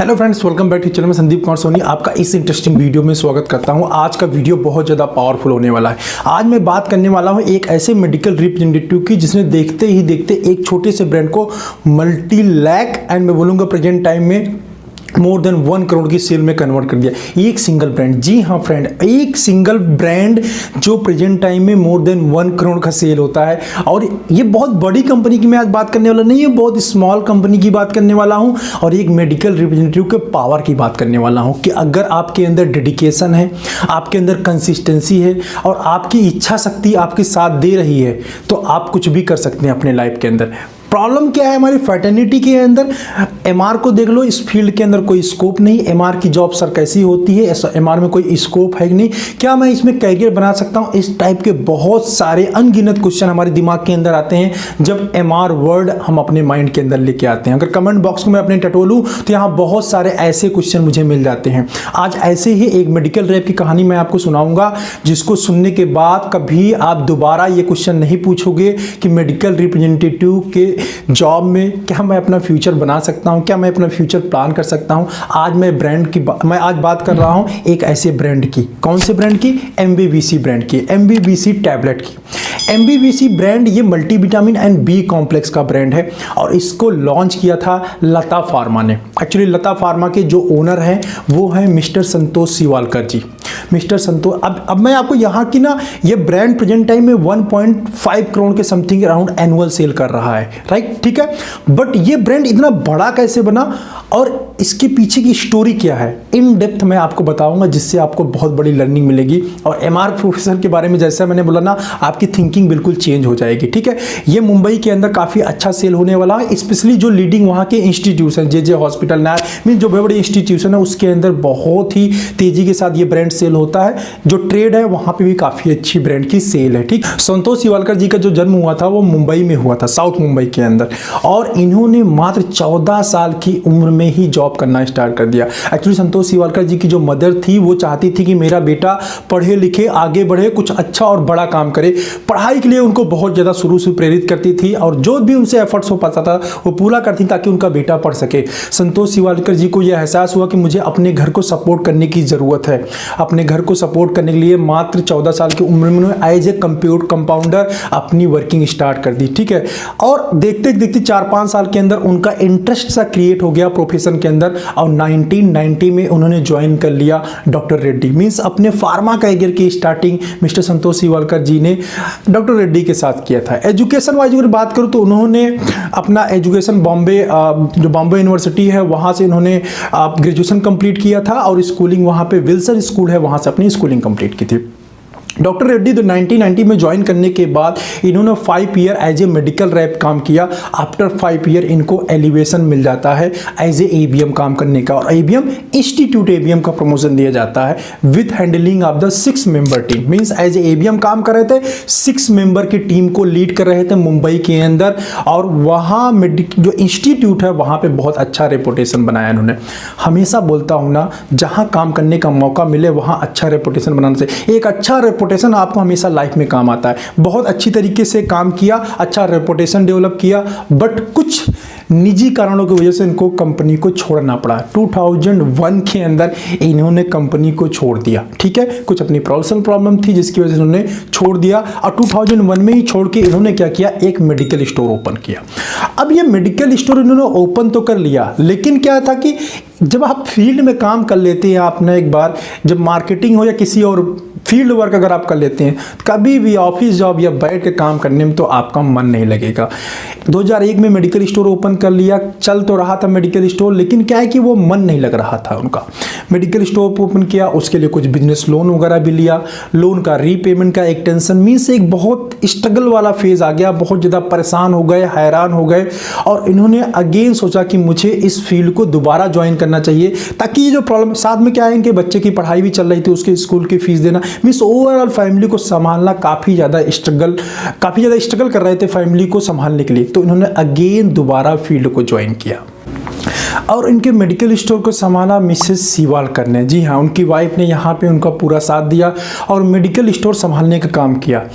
Hello friends, welcome back to channel में संदीप कुमार सोनी आपका इस इंटरेस्टिंग वीडियो में स्वागत करता हूं। आज का वीडियो बहुत ज़्यादा पावरफुल होने वाला है। आज मैं बात करने वाला हूं एक ऐसे मेडिकल रिप्रेजेंटेटिव की जिसने देखते ही देखते एक छोटे से ब्रांड को मल्टी लैक एंड मैं बोलूँगा प्रेजेंट टाइम में मोर देन 1 करोड़ की सेल में कन्वर्ट कर दिया। एक सिंगल ब्रांड, जी हाँ फ्रेंड, एक सिंगल ब्रांड जो प्रेजेंट टाइम में मोर देन 1 करोड़ का सेल होता है। और ये बहुत बड़ी कंपनी की मैं आज बात करने वाला नहीं है, बहुत स्मॉल कंपनी की बात करने वाला हूँ और एक मेडिकल रिप्रेजेंटेटिव के पावर की बात करने वाला हूँ कि अगर आपके अंदर डेडिकेशन है, आपके अंदर कंसिस्टेंसी है और आपकी इच्छा शक्ति आपके साथ दे रही है तो आप कुछ भी कर सकते हैं अपने लाइफ के अंदर। प्रॉब्लम क्या है हमारी फर्टर्निटी के अंदर? एमआर को देख लो, इस फील्ड के अंदर कोई स्कोप नहीं। एमआर की जॉब सर कैसी होती है, एमआर में कोई स्कोप है कि नहीं, क्या मैं इसमें कैरियर बना सकता हूं? इस टाइप के बहुत सारे अनगिनत क्वेश्चन हमारे दिमाग के अंदर आते हैं जब एमआर वर्ड हम अपने माइंड के अंदर लेके आते हैं। अगर कमेंट बॉक्स को मैं अपने टटोलूं तो यहाँ बहुत सारे ऐसे क्वेश्चन मुझे मिल जाते हैं। आज ऐसे ही एक मेडिकल रैप की कहानी मैं आपको सुनाऊंगा जिसको सुनने के बाद कभी आप दोबारा ये क्वेश्चन नहीं पूछोगे कि मेडिकल रिप्रेजेंटेटिव के जॉब में क्या मैं अपना फ्यूचर बना सकता हूं, क्या मैं अपना फ्यूचर प्लान कर सकता हूं। आज मैं आज बात कर रहा हूं एक ऐसे ब्रांड की। कौन से ब्रांड की? एमबीबीसी ब्रांड की, एमबीबीसी टैबलेट की। एमबीबीसी ब्रांड ये मल्टीविटामिन एंड बी कॉम्प्लेक्स का ब्रांड है और इसको लॉन्च किया था लता फार्मा ने। एक्चुअली लता फार्मा के जो ओनर हैं वो हैं मिस्टर संतोष शिवालकर जी। मिस्टर संतोष, अब मैं आपको यहाँ की ना, ये ब्रांड प्रेजेंट टाइम में 1.5 करोड़ के समथिंग अराउंड एनुअल सेल कर रहा है, राइट? ठीक है, बट ये ब्रांड इतना बड़ा कैसे बना और इसके पीछे की स्टोरी क्या है, इन डेप्थ मैं आपको बताऊंगा जिससे आपको बहुत बड़ी लर्निंग मिलेगी। और एमआर प्रोफेसर के बारे में जैसा मैंने बोला ना, आपकी थिंकिंग बिल्कुल चेंज हो जाएगी। ठीक है, ये मुंबई के अंदर काफ़ी अच्छा सेल होने वाला है, स्पेशली जो लीडिंग वहाँ के इंस्टीट्यूशन जे हॉस्पिटल नायर मीन जो बड़े बड़े इंस्टीट्यूशन है उसके अंदर बहुत ही तेजी के साथ ये ब्रांड सेल होता है। जो ट्रेड है वहाँ पर भी काफ़ी अच्छी ब्रांड की सेल है। ठीक, संतोष शिवालकर जी का जो जन्म हुआ था वो मुंबई में हुआ था, साउथ मुंबई के अंदर, और इन्होंने मात्र 14 साल की उम्र में ही जॉब करना स्टार्ट कर दिया। एक्चुअली संतोष शिवालकर जी की जो मदर थी वो चाहती थी कि मेरा बेटा पढ़े लिखे, आगे बढ़े, कुछ अच्छा और बड़ा काम करे। पढ़ाई के लिए उनको बहुत ज़्यादा शुरू से प्रेरित करती थी और जो भी उनसे एफर्ट्स हो पाता था वो पूरा करती ताकि उनका बेटा पढ़ सके। संतोष शिवालकर जी को यह एहसास हुआ कि मुझे अपने घर को सपोर्ट करने की ज़रूरत है। अपने घर को सपोर्ट करने के लिए मात्र 14 साल की उम्र में उन्होंने एज ए कंपाउंडर अपनी वर्किंग स्टार्ट कर दी। ठीक है, और देखते देखते 4-5 साल के अंदर उनका इंटरेस्ट सा क्रिएट हो गया प्रोफेशन के अंदर और 1990 में उन्होंने ज्वाइन कर लिया डॉक्टर रेड्डी। मींस अपने फार्मा कैरियर की स्टार्टिंग मिस्टर संतोष शिवालकर जी ने डॉक्टर रेड्डी के साथ किया था। एजुकेशन वाइज अगर बात करूं तो उन्होंने अपना एजुकेशन बॉम्बे, जो बॉम्बे यूनिवर्सिटी है वहां से इन्होंने ग्रेजुएशन कंप्लीट किया था और स्कूलिंग वहां पे विल्सन स्कूल है वहां से अपनी स्कूलिंग कंप्लीट की थी। डॉक्टर रेड्डी तो 1990 में ज्वाइन करने के बाद इन्होंने 5 year as a medical rep काम किया। आफ्टर 5 ईयर इनको एलिवेशन मिल जाता है एज ए एबीएम काम करने का और एबीएम इंस्टीट्यूट एबीएम का प्रमोशन दिया जाता है with handling of the 6 member team. Means as a ABM काम कर रहे थे, 6 मेंबर की टीम को लीड कर रहे थे मुंबई के अंदर और वहाँ जो इंस्टीट्यूट है वहाँ पे बहुत अच्छा रेपुटेशन बनाया इन्होंने। हमेशा बोलता हूँ ना, जहाँ काम करने का मौका मिले वहाँ अच्छा रेपुटेशन बनाना चाहिए। एक अच्छा रेपुटेशन आपको हमेशा लाइफ में काम आता है। बहुत अच्छी तरीके से काम किया, अच्छा रेपुटेशन डेवलप किया, बट कुछ निजी कारणों की वजह से इनको कंपनी को छोड़ना पड़ा। 2001 के अंदर इन्होंने कंपनी को छोड़ दिया। ठीक है, कुछ अपनी पर्सनल प्रॉब्लम थी जिसकी वजह से इन्होंने छोड़ दिया और 2001 में ही छोड़ के इन्होंने क्या किया, एक मेडिकल स्टोर ओपन किया। अब ये मेडिकल स्टोर इन्होंने ओपन तो कर लिया, लेकिन क्या था कि जब आप फील्ड में काम कर लेते हैं, आपने एक बार जब मार्केटिंग हो या किसी और फील्ड वर्क अगर आप कर लेते हैं, कभी भी ऑफिस जॉब या बैठ के काम करने में तो आपका मन नहीं लगेगा। 2001 में मेडिकल स्टोर ओपन कर लिया, चल तो रहा था मेडिकल स्टोर, लेकिन क्या है कि वो मन नहीं लग रहा था उनका। मेडिकल स्टोर ओपन किया, उसके लिए कुछ बिजनेस लोन वगैरह भी लिया, लोन का रीपेमेंट का एक टेंशन, मीन्स एक बहुत स्ट्रगल वाला फेज आ गया। बहुत ज़्यादा परेशान हो गए, हैरान हो गए और इन्होंने अगेन सोचा कि मुझे इस फील्ड को दोबारा ज्वाइन करना चाहिए ताकि ये जो प्रॉब्लम, साथ में क्या है, इनके बच्चे की पढ़ाई भी चल रही थी, उसके स्कूल की फीस देना, मीन्स ओवरऑल फैमिली को संभालना काफ़ी ज़्यादा स्ट्रगल कर रहे थे फैमिली को संभालने के लिए। तो इन्होंने अगेन दोबारा फील्ड को ज्वाइन किया और इनके मेडिकल स्टोर को संभाला मिसेस शिवालकर ने। जी हाँ, उनकी वाइफ ने यहाँ पे उनका पूरा साथ दिया और मेडिकल स्टोर संभालने का काम किया।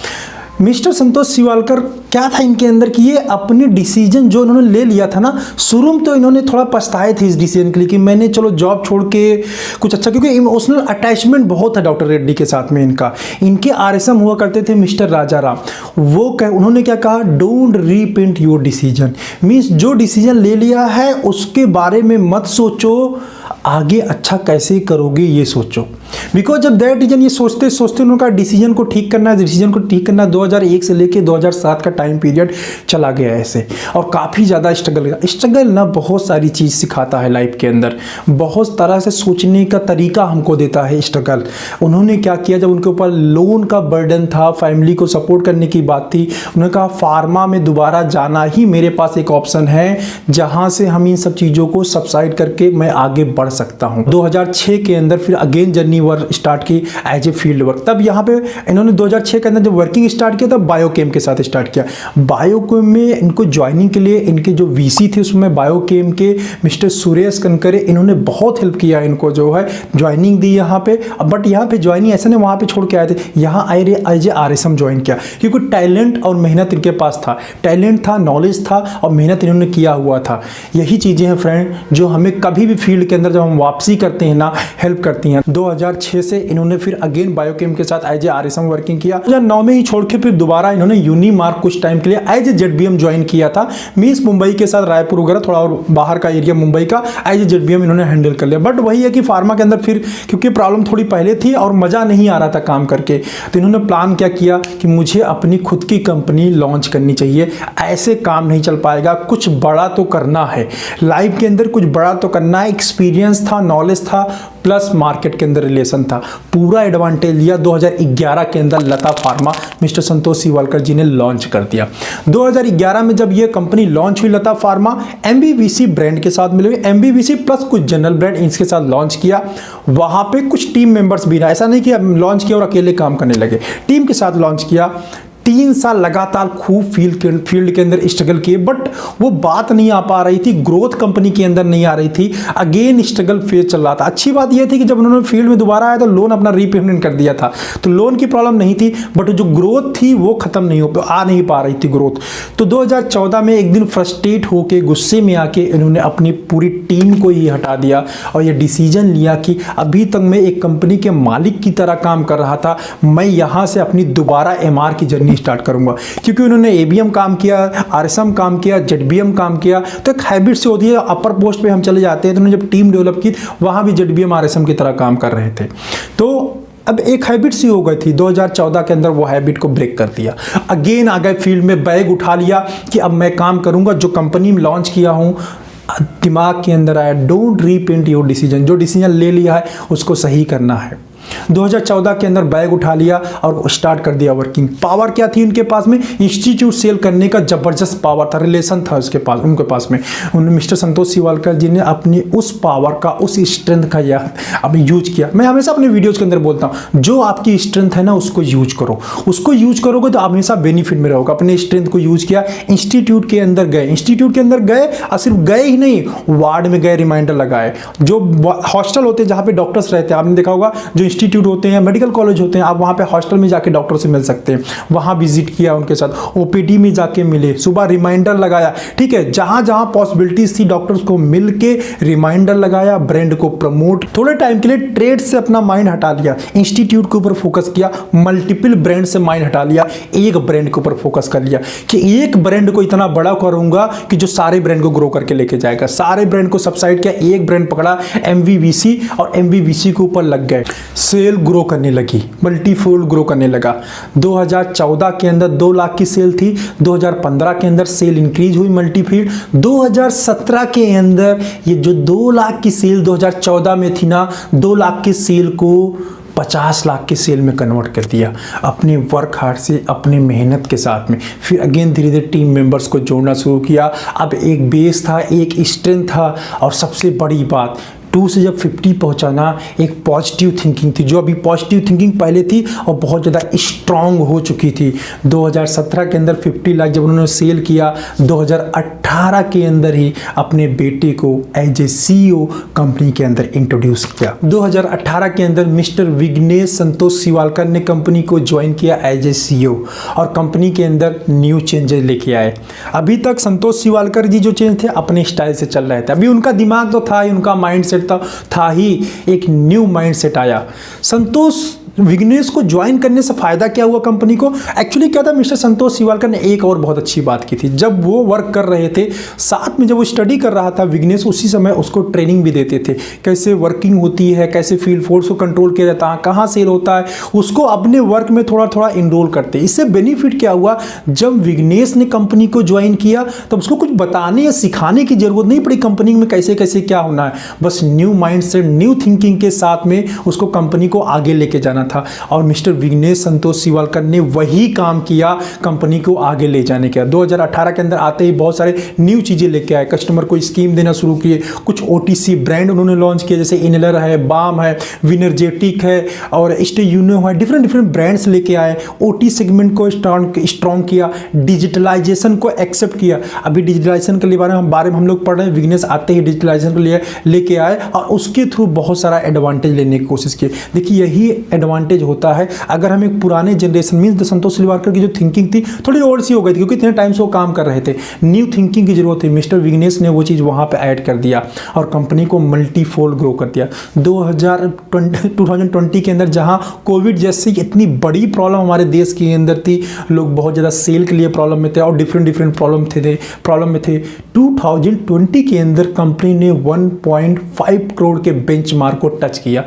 मिस्टर संतोष शिवालकर क्या था इनके अंदर कि ये अपने डिसीजन जो इन्होंने ले लिया था ना, शुरू में तो इन्होंने थोड़ा पछताए थे इस डिसीजन के लिए कि मैंने चलो जॉब छोड़ के कुछ अच्छा, क्योंकि इमोशनल अटैचमेंट बहुत है डॉक्टर रेड्डी के साथ में इनका। इनके आरएसएम हुआ करते थे मिस्टर राजाराम, उन्होंने क्या कहा, don't repaint your decision, means जो डिसीजन ले लिया है उसके बारे में मत सोचो, आगे अच्छा कैसे करोगे ये सोचो। बिकॉज जब दैट डिसीजन ये सोचते सोचते उनका डिसीजन को ठीक करना है, डिसीजन को ठीक करना 2001 से लेके 2007 का टाइम पीरियड चला गया ऐसे, और काफ़ी ज़्यादा स्ट्रगल ना बहुत सारी चीज़ सिखाता है लाइफ के अंदर, बहुत तरह से सोचने का तरीका हमको देता है स्ट्रगल। उन्होंने क्या किया, जब उनके ऊपर लोन का बर्डन था, फैमिली को सपोर्ट करने की बात थी, उन्होंने कहा फार्मा में दोबारा जाना ही मेरे पास एक ऑप्शन है जहाँ से हम इन सब चीज़ों को सबसाइड करके मैं आगे बढ़ सकता हूँ। 2006 के अंदर फिर अगेन जर्नी वर्क स्टार्ट की एज ए फील्ड वर्क। तब यहाँ पे इन्होंने 2006 के अंदर जब वर्किंग स्टार्ट किया तब बायोकेम के साथ स्टार्ट किया। बायोकेम में इनको ज्वाइनिंग के लिए इनके जो वीसी थे उसमें बायोकेम के मिस्टर सुरेश कनकरे, इन्होंने बहुत हेल्प किया इनको, जो है ज्वाइनिंग दी यहाँ पे। बट यहाँ पे ज्वाइनिंग ऐसा नहीं वहाँ पे छोड़ के आए थे, यहाँ एज ए आरएसएम ज्वाइन किया, क्योंकि टैलेंट और मेहनत इनके पास था, टैलेंट था, नॉलेज था और मेहनत इन्होंने किया हुआ था। यही चीज़ें हैं फ्रेंड जो हमें कभी भी फील्ड के अंदर जब हम वापसी करते हैं ना, हेल्प करती हैं। 2006 से इन्होंने फिर अगेन बायोकेम के साथ एज ए आरएसएम वर्किंग किया। 2009 में ही छोड़ के फिर दोबारा इन्होंने यूनिमार्क कुछ टाइम के लिए एज ए जेडबीएम ज्वाइन किया था। मीन्स मुंबई के साथ रायपुर वगैरह थोड़ा और बाहर का एरिया मुंबई का एज ए जेडबीएम इन्होंने हैंडल कर लिया। बट वही है कि फार्मा के अंदर फिर क्योंकि प्रॉब्लम थोड़ी पहले थी और मजा नहीं आ रहा था काम करके, तो इन्होंने प्लान क्या किया कि मुझे अपनी खुद की कंपनी लॉन्च करनी चाहिए, ऐसे काम नहीं चल पाएगा, कुछ बड़ा तो करना है लाइफ के अंदर, कुछ बड़ा तो करना है। एक्सपीरियंस था, नॉलेज था, प्लस मार्केट के अंदर रिलेशन था, पूरा एडवांटेज लिया। 2011 के अंदर लता फार्मा मिस्टर संतोष शिवालकर जी ने लॉन्च कर दिया। 2011 में जब ये कंपनी लॉन्च हुई लता फार्मा, एमबीवीसी ब्रांड के साथ मिले हुए, एमबीवीसी प्लस कुछ जनरल ब्रांड इसके साथ लॉन्च किया। वहां पे कुछ टीम मेंबर्स भी रहा, ऐसा नहीं कि लॉन्च किया और अकेले काम करने लगे, टीम के साथ लॉन्च किया। 3 साल लगातार खूब फील्ड के अंदर स्ट्रगल किए, बट वो बात नहीं आ पा रही थी, ग्रोथ कंपनी के अंदर नहीं आ रही थी, अगेन स्ट्रगल फेज चल रहा था। अच्छी बात यह थी कि जब उन्होंने फील्ड में दोबारा आया तो लोन अपना रीपेमेंट कर दिया था, तो लोन की प्रॉब्लम नहीं थी, बट जो ग्रोथ थी वो खत्म नहीं पा रही थी ग्रोथ। तो 2014 में एक दिन फ्रस्ट्रेट होकर गुस्से में आके इन्होंने अपनी पूरी टीम को ही हटा दिया और ये डिसीजन लिया कि अभी तक मैं एक कंपनी के मालिक की तरह काम कर रहा था, मैं यहाँ से अपनी दोबारा एमआर की जर्नी स्टार्ट करूंगा। क्योंकि उन्होंने एबीएम काम किया, आरएसएम काम किया, जेडबीएम काम किया, तो एक हैबिट से होती है, अपर पोस्ट पे हम चले जाते हैं। तो उन्होंने जब टीम डेवलप की वहां भी जेडबीएम आरएसएम की तरह काम कर रहे थे, तो अब एक हैबिट सी हो गई थी। 2014 के अंदर वो हैबिट को ब्रेक कर दिया, अगेन आ गए फील्ड में, बैग उठा लिया कि अब मैं काम करूंगा जो कंपनी में लॉन्च किया हूं। दिमाग के अंदर आया डोंट रीपेंट योर डिसीजन, जो डिसीजन ले लिया है उसको सही करना है। 2014 के अंदर बैग उठा लिया और स्टार्ट कर दिया वर्किंग। पावर क्या थी उनके पास में, इंस्टीट्यूट सेल करने का जबरदस्त पावर था, रिलेशन था उसके पास, उनके पास में। उन्होंने मिस्टर संतोष शिवालकर जी ने अपनी उस पावर का, उस स्ट्रेंथ का अब यूज किया। मैं हमेशा अपने वीडियोज के अंदर बोलता हूँ जो आपकी स्ट्रेंथ है ना उसको यूज करो, उसको यूज करोगे तो आप हमेशा बेनिफिट में रहोगे। अपने स्ट्रेंथ को यूज किया, इंस्टीट्यूट के अंदर गए, इंस्टीट्यूट के अंदर गए और सिर्फ गए ही नहीं, वार्ड में गए, रिमाइंडर लगाए। जो हॉस्टल होते हैं जहाँ पे डॉक्टर्स रहते हैं, आपने देखा होगा, जो इंस्टीट्यूट होते हैं, मेडिकल कॉलेज होते हैं, आप वहां पे हॉस्टल में जाके डॉक्टर से मिल सकते हैं, वहां विजिट किया उनके साथ, ओपीडी में जाके मिले, सुबह रिमाइंडर लगाया। ठीक है, जहां जहां पॉसिबिलिटीज थी डॉक्टर्स को मिलके रिमाइंडर लगाया, ब्रांड को प्रमोट, थोड़े टाइम के लिए ट्रेड से अपना माइंड हटा लिया, इंस्टीट्यूट के ऊपर फोकस किया, मल्टीपल ब्रांड से माइंड हटा लिया, एक ब्रांड के ऊपर फोकस कर लिया कि एक ब्रांड को इतना बड़ा करूंगा कि जो सारे ब्रांड को ग्रो करके लेके जाएगा। सारे ब्रांड को सबसाइड किया, एक ब्रांड पकड़ा एमवीवीसी, और एमवीवीसी के ऊपर लग गए, सेल ग्रो करने लगी, मल्टीफोल्ड ग्रो करने लगा। 2014 के अंदर 2 लाख की सेल थी, 2015 के अंदर सेल इंक्रीज हुई मल्टीफील्ड, 2017 के अंदर ये जो 2 लाख की सेल 2014 में थी ना, 2 लाख की सेल को 50 लाख की सेल में कन्वर्ट कर दिया, अपने वर्क हार्ड से, अपने मेहनत के साथ में। फिर अगेन धीरे धीरे टीम मेंबर्स को जोड़ना शुरू किया। अब एक बेस था, एक स्ट्रेंथ था, और सबसे बड़ी बात 2 से जब 50 पहुंचाना, एक पॉजिटिव थिंकिंग थी। जो अभी पॉजिटिव थिंकिंग पहले थी और बहुत ज़्यादा स्ट्रांग हो चुकी थी। 2017 के अंदर 50 लाख जब उन्होंने सेल किया, 2018 2018 के अंदर ही अपने बेटे को एज ए CEO कंपनी के अंदर इंट्रोड्यूस किया। 2018 के अंदर मिस्टर विघ्नेश संतोष शिवालकर ने कंपनी को ज्वाइन किया एज ए CEO और कंपनी के अंदर न्यू चेंजेस लेके आए। अभी तक संतोष शिवालकर जी जो चेंज थे अपने स्टाइल से चल रहे थे, अभी उनका दिमाग तो था ही, उनका माइंडसेट था ही, एक न्यू माइंडसेट आया। संतोष विघ्नेश को ज्वाइन करने से फायदा क्या हुआ कंपनी को? एक्चुअली क्या था, मिस्टर संतोष शिवालकर ने एक और बहुत अच्छी बात की थी। जब वो वर्क कर रहे थे साथ में, जब वो स्टडी कर रहा था विघ्नेश, उसी समय उसको ट्रेनिंग भी देते थे, कैसे वर्किंग होती है, कैसे फील्ड फोर्स को कंट्रोल किया जाता है, कहाँ सेल होता है, उसको अपने वर्क में थोड़ा थोड़ा इनरोल करते। इससे बेनिफिट क्या हुआ, जब विघ्नेश ने कंपनी को ज्वाइन किया तब उसको कुछ बताने या सिखाने की जरूरत नहीं पड़ी कंपनी में कैसे कैसे क्या होना है। बस न्यू माइंडसेट, न्यू थिंकिंग के साथ में उसको कंपनी को आगे लेके जाना था और मिस्टर विघ्नेश संतोष शिवालकर ने वही काम किया कंपनी को आगे ले जाने का। 2018 के अंदर आते ही बहुत सारे न्यू चीजें लेके आए, कस्टमर को स्कीम देना शुरू किए, कुछ OTC ब्रांड उन्होंने लॉन्च किए, जैसे इनहेलर है, बाम है, विनर्जेटिक है और स्टे यूनो है, डिफरेंट ब्रांड्स लेके आए। OT सेगमेंट को स्ट्रॉन्ग किया, डिजिटलाइजेशन को एक्सेप्ट किया। अभी डिजिटलाइजेशन के बारे में हम लोग पढ़ रहे हैं, विघ्नेश आते ही डिजिटलाइजेशन के लिए लेके आए और उसके थ्रू बहुत सारा एडवांटेज लेने की कोशिश की। देखिए यही एडवांटेज होता है अगर हम एक पुराने जनरेशन मींस संतोष शिवालकर की जो थिंकिंग थी थोड़ी ओल्ड सी हो गई थी, क्योंकि इतने टाइम से वो काम कर रहे थे, न्यू थिंकिंग की जरूरत थी। मिस्टर विघ्नेश ने वो चीज़ वहाँ पे ऐड कर दिया और कंपनी को मल्टीफोल्ड ग्रो कर दिया। 2020 के अंदर जहाँ कोविड जैसी इतनी बड़ी प्रॉब्लम हमारे देश के अंदर थी, लोग बहुत ज़्यादा सेल के लिए प्रॉब्लम में थे और डिफरेंट प्रॉब्लम में थे। 2020 के अंदर कंपनी ने 1.5 करोड़ के बेंचमार्क को टच किया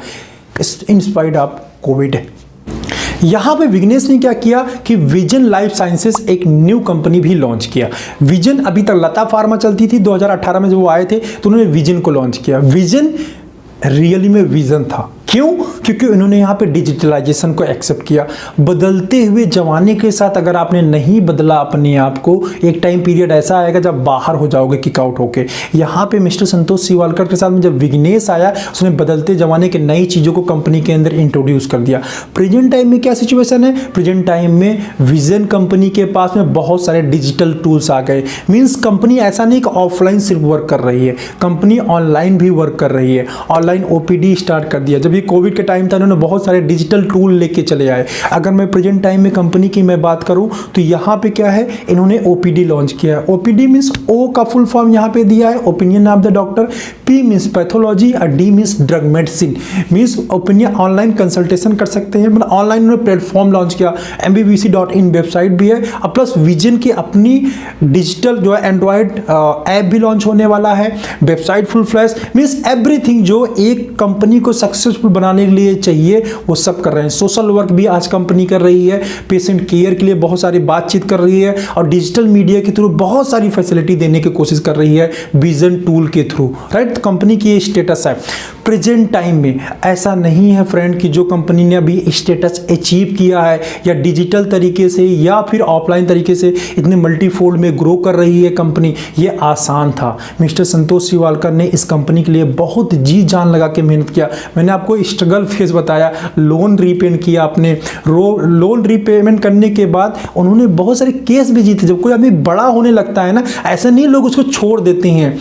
इन स्पाइट ऑफ कोविड। यहां पे विघ्नेश ने क्या किया कि विजन लाइफ साइंसेस एक न्यू कंपनी भी लॉन्च किया। विजन अभी तक लता फार्मा चलती थी, 2018 में जब वो आए थे तो उन्होंने विजन को लॉन्च किया। विजन रियली में विजन था, क्यों? क्योंकि उन्होंने यहाँ पे डिजिटलाइजेशन को एक्सेप्ट किया। बदलते हुए जमाने के साथ अगर आपने नहीं बदला अपने आप को, एक टाइम पीरियड ऐसा आएगा जब बाहर हो जाओगे किक आउट होके। यहाँ पे मिस्टर संतोष शिवालकर के साथ में जब विघ्नेश आया, उसने बदलते जमाने के नई चीज़ों को कंपनी के अंदर इंट्रोड्यूस कर दिया। प्रेजेंट टाइम में क्या सिचुएशन है? प्रेजेंट टाइम में विजन कंपनी के पास में बहुत सारे डिजिटल टूल्स आ गए। मीन्स कंपनी ऐसा नहीं कि ऑफलाइन सिर्फ वर्क कर रही है, कंपनी ऑनलाइन भी वर्क कर रही है। ऑनलाइन OPD स्टार्ट कर दिया। जब कोविड के टाइम था उन्होंने बहुत सारे डिजिटल टूल लेके चले आए। अगर मैं प्रेजेंट टाइम में कंपनी की मैं बात करूं तो यहाँ पे क्या है, इन्होंने OPD लॉन्च किया है। OPD मीन्स O का फुल फॉर्म यहाँ पे दिया है, opinion of the doctor, P means pathology और D means drug medicine. Means opinion online consultation कर सकते हैं, मतलब ऑनलाइन उन्होंने प्लेटफॉर्म लॉन्च किया। MBBC.in वेबसाइट भी है और प्लस विजन की अपनी डिजिटल जो है एंड्रॉयड ऐप भी लॉन्च होने वाला है। Website full flash, means everything जो एक कंपनी को सक्सेसफुल बनाने के लिए चाहिए वो सब कर रहे हैं। सोशल वर्क भी आज कंपनी कर रही है, पेशेंट केयर के लिए बहुत सारी बातचीत कर रही है और डिजिटल मीडिया के थ्रू बहुत सारी फैसिलिटी देने की कोशिश कर रही है विजन टूल के थ्रू, राइट। तो कंपनी की ये स्टेटस है। प्रेजेंट टाइम में ऐसा नहीं है फ्रेंड कि जो कंपनी ने अभी स्टेटस अचीव किया है या डिजिटल तरीके से या फिर ऑफलाइन तरीके से इतने मल्टीफोल्ड में ग्रो कर रही है कंपनी, ये आसान था। मिस्टर संतोष शिवालकर ने इस कंपनी के लिए बहुत जी जान लगा के मेहनत किया। मैंने आपको स्ट्रगल फेज बताया, लोन रीपेमेंट किया आपने, लोन रीपेमेंट करने के बाद उन्होंने बहुत सारे केस भी जीते। जब कोई आदमी बड़ा होने लगता है ना, ऐसा नहीं लोग उसको छोड़ देते हैं।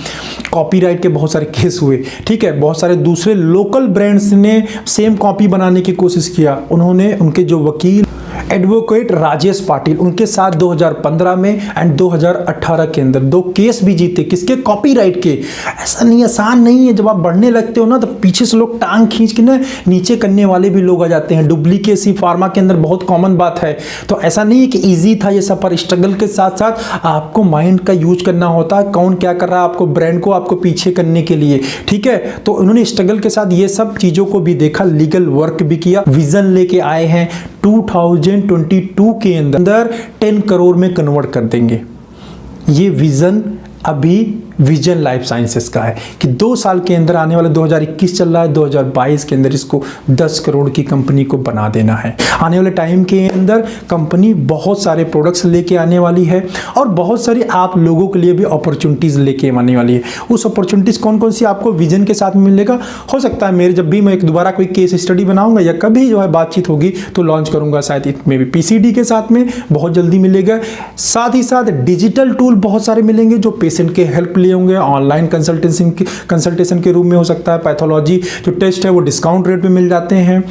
कॉपीराइट के बहुत सारे केस हुए, ठीक है। बहुत सारे दूसरे लोकल ब्रांड्स ने सेम कॉपी बनाने की कोशिश किया। उन्होंने उनके जो वकील एडवोकेट राजेश पाटिल, उनके साथ 2015 में एंड 2018 के अंदर 2 केस भी जीते। किसके? कॉपीराइट के। ऐसा नहीं, आसान नहीं है। जब आप बढ़ने लगते हो ना तो पीछे से लोग टांग खींच के ना नीचे करने वाले भी लोग आ जाते हैं। डुप्लीकेसी फार्मा के अंदर बहुत कॉमन बात है। तो ऐसा नहीं है कि ईजी था ये सफर। स्ट्रगल के साथ साथ आपको माइंड का यूज करना होता है, कौन क्या कर रहा है, आपको ब्रांड को आपको पीछे करने के लिए, ठीक है। तो उन्होंने स्ट्रगल के साथ ये सब चीजों को भी देखा, लीगल वर्क भी किया। विजन लेके आए हैं 2022 के अंदर 10 करोड़ में कन्वर्ट कर देंगे। ये विजन अभी विजन लाइफ साइंसेस का है कि 2 साल के अंदर, आने वाले 2021 चल रहा है, 2022 के अंदर इसको 10 करोड़ की कंपनी को बना देना है। आने वाले टाइम के अंदर कंपनी बहुत सारे प्रोडक्ट्स लेके आने वाली है और बहुत सारी आप लोगों के लिए भी अपॉर्चुनिटीज लेके आने वाली है। उस अपॉर्चुनिटीज कौन कौन सी आपको विजन के साथ मिलेगा, हो सकता है मेरे जब भी मैं एक दोबारा कोई केस स्टडी बनाऊंगा या कभी जो है बातचीत होगी तो लॉन्च करूंगा, शायद में भी पीसीडी के साथ में बहुत जल्दी मिलेगा। साथ ही साथ डिजिटल टूल बहुत सारे मिलेंगे जो पेशेंट के हेल्प लिए होंगे, ऑनलाइन कंसल्टेशन के रूप में हो सकता है, पैथोलॉजी जो टेस्ट है वो डिस्काउंट रेट पे मिल जाते हैं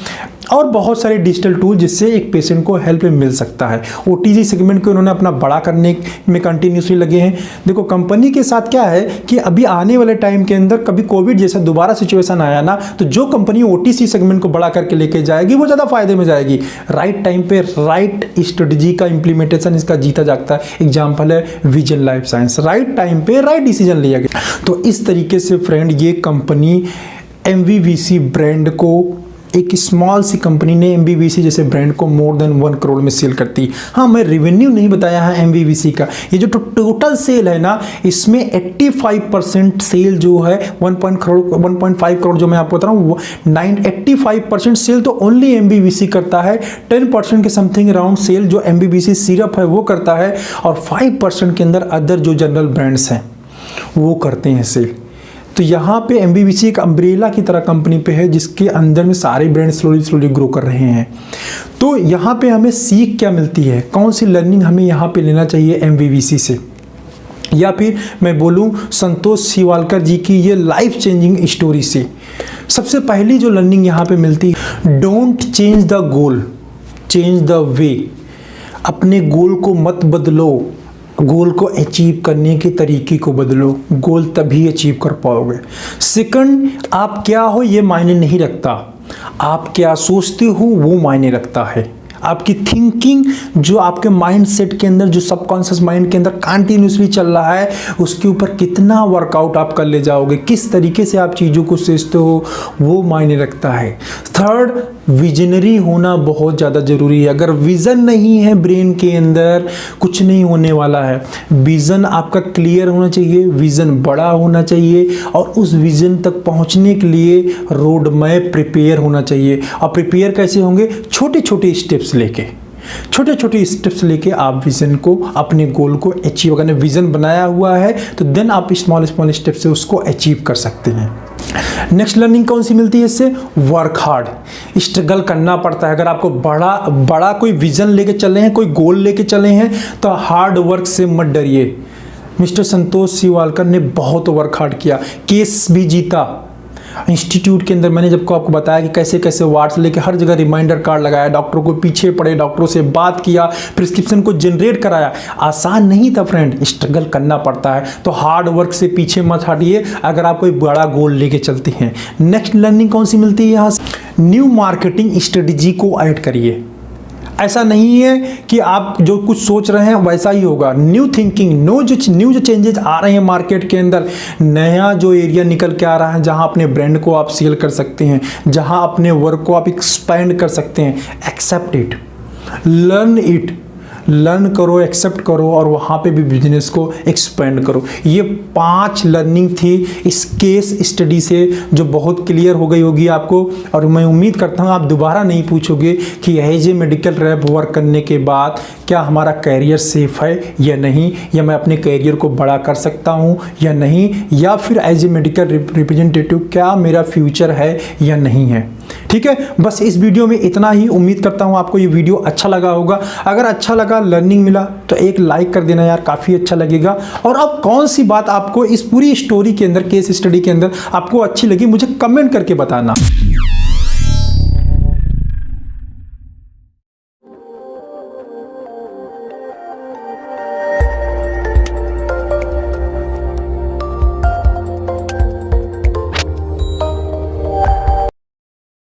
और बहुत सारे डिजिटल टूल जिससे एक पेशेंट को हेल्प मिल सकता है। ओटीजी सेगमेंट को उन्होंने अपना बड़ा करने में कंटिन्यूसली लगे हैं। देखो कंपनी के साथ क्या है कि अभी आने वाले टाइम के अंदर कभी कोविड जैसा दोबारा सिचुएशन आया ना, तो जो कंपनी ओटीसी सेगमेंट को बड़ा करके लेके जाएगी वो ज़्यादा फायदे में जाएगी। राइट टाइम पे राइट स्ट्रेटजी का इंप्लीमेंटेशन इसका जीता जागता है। एग्जाम्पल है vision life science, right time पे राइट डिसीजन लिया गया। तो इस तरीके से फ्रेंड ये कंपनी MVVC ब्रांड को, एक स्मॉल सी कंपनी ने MVVC जैसे ब्रांड को मोर देन 1 करोड़ में सेल करती। हाँ, मैं रेवेन्यू नहीं बताया है MVVC का, ये जो टोटल सेल है ना, इसमें 85% सेल जो है 1.5 करोड़ जो मैं आपको बता रहा हूँ, 85% सेल तो ओनली MVVC करता है। 10% के समथिंग अराउंड सेल जो MVVC सिरप है वो करता है और 5% के अंदर अदर जो जनरल ब्रांड्स हैं वो करते हैं सेल। तो यहाँ पे MVVC एक अम्ब्रेला की तरह कंपनी पे है जिसके अंदर में सारे ब्रांड स्लोली ग्रो कर रहे हैं। तो यहाँ पे हमें सीख क्या मिलती है, कौन सी लर्निंग हमें यहाँ पे लेना चाहिए MVVC से, या फिर मैं बोलूँ संतोष शिवालकर जी की ये लाइफ चेंजिंग स्टोरी से। सबसे पहली जो लर्निंग यहाँ पे मिलती है, don't change the goal, change the way. अपने गोल को मत बदलो, गोल को अचीव करने के तरीके को बदलो, गोल तभी अचीव कर पाओगे। सेकंड, आप क्या हो ये मायने नहीं रखता, आप क्या सोचते हो वो मायने रखता है। आपकी थिंकिंग जो आपके माइंड सेट के अंदर, जो सबकॉन्शियस माइंड के अंदर कंटिन्यूसली चल रहा है, उसके ऊपर कितना वर्कआउट आप कर ले जाओगे, किस तरीके से आप चीज़ों को सोचते हो वो मायने रखता है। थर्ड, विजनरी होना बहुत ज़्यादा ज़रूरी है। अगर विज़न नहीं है ब्रेन के अंदर, कुछ नहीं होने वाला है। विज़न आपका क्लियर होना चाहिए, विज़न बड़ा होना चाहिए और उस विज़न तक पहुंचने के लिए रोड मैप प्रिपेयर होना चाहिए। और प्रिपेयर कैसे होंगे, छोटे छोटे स्टेप्स लेके, छोटे छोटे स्टेप्स लेके आप विजन को, अपने गोल को अचीव करने। विजन बनाया हुआ है तो देन आप स्मॉल स्टेप से उसको अचीव कर सकते हैं। नेक्स्ट लर्निंग कौन सी मिलती है इससे, वर्क हार्ड, स्ट्रगल करना पड़ता है। अगर आपको बड़ा कोई विजन लेके चले हैं, कोई गोल लेके चले हैं तो हार्ड वर्क से मत डरिए। मिस्टर संतोष शिवालकर ने बहुत वर्क हार्ड किया, केस भी जीता। इंस्टीट्यूट के अंदर मैंने जब को आपको बताया कि कैसे कैसे वार्ड से लेके हर जगह रिमाइंडर कार्ड लगाया, डॉक्टरों को पीछे पड़े, डॉक्टरों से बात किया, प्रिस्क्रिप्शन को जनरेट कराया। आसान नहीं था फ्रेंड, स्ट्रगल करना पड़ता है। तो हार्ड वर्क से पीछे मत हटिए अगर आप कोई बड़ा गोल लेके चलते हैं। नेक्स्ट लर्निंग कौन सी मिलती है यहाँ से, न्यू मार्केटिंग स्ट्रेटजी को ऐड करिए। ऐसा नहीं है कि आप जो कुछ सोच रहे हैं वैसा ही होगा। न्यू थिंकिंग, न्यू जो चेंजेस आ रहे हैं मार्केट के अंदर, नया जो एरिया निकल के आ रहा है जहां अपने ब्रांड को आप सेल कर सकते हैं, जहां अपने वर्क को आप एक्सपेंड कर सकते हैं। Accept it, learn it, learn करो, एक्सेप्ट करो और वहाँ पे भी बिजनेस को एक्सपेंड करो। ये 5 लर्निंग थी इस केस स्टडी से जो बहुत क्लियर हो गई होगी आपको। और मैं उम्मीद करता हूँ आप दोबारा नहीं पूछोगे कि as a medical rep work करने के बाद क्या हमारा कैरियर सेफ है या नहीं, या मैं अपने कैरियर को बड़ा कर सकता हूँ या नहीं, या फिर एज ए मेडिकल रिप्रेजेंटेटिव क्या मेरा फ्यूचर है या नहीं है। ठीक है, बस इस वीडियो में इतना ही। उम्मीद करता हूँ आपको ये वीडियो अच्छा लगा होगा। अगर अच्छा लगा, लर्निंग मिला तो एक लाइक कर देना यार, काफ़ी अच्छा लगेगा। और अब कौन सी बात आपको इस पूरी स्टोरी के अंदर, केस स्टडी के अंदर आपको अच्छी लगी, मुझे कमेंट करके बताना।